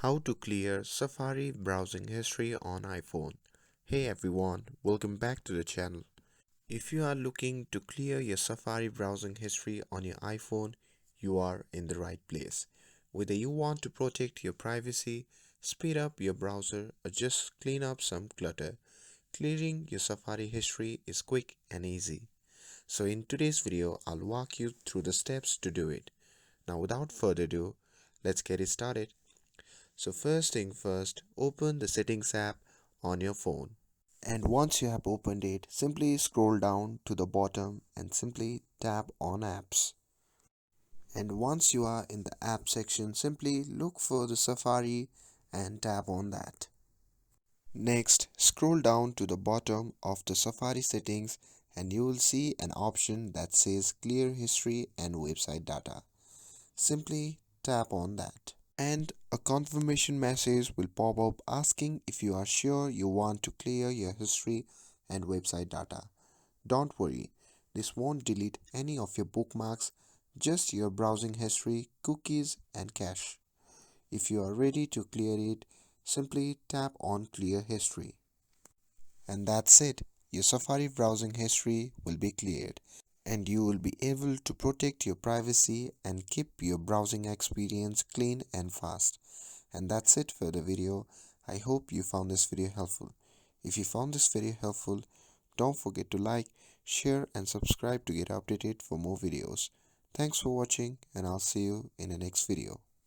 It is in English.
How to clear Safari browsing history on iPhone. Hey everyone, welcome back to the channel. If you are looking to clear your Safari browsing history on your iPhone, you are in the right place. Whether you want to protect your privacy, speed up your browser, or just clean up some clutter, clearing your Safari history is quick and easy. So in today's video, I'll walk you through the steps to do it. Now without further ado, let's get it started. So first thing first, open the settings app on your phone. And once you have opened it, simply scroll down to the bottom and simply tap on apps. And once you are in the app section, simply look for the Safari and tap on that. Next, scroll down to the bottom of the Safari settings and you will see an option that says clear history and website data. Simply tap on that. And a confirmation message will pop up asking if you are sure you want to clear your history and website data. Don't worry, this won't delete any of your bookmarks, just your browsing history, cookies, and cache. If you are ready to clear it, simply tap on Clear History. And that's it. Your Safari browsing history will be cleared, and you will be able to protect your privacy and keep your browsing experience clean and fast. And that's it for the video. I hope you found this video helpful. If you found this video helpful, don't forget to like, share and subscribe to get updated for more videos. Thanks for watching and I'll see you in the next video.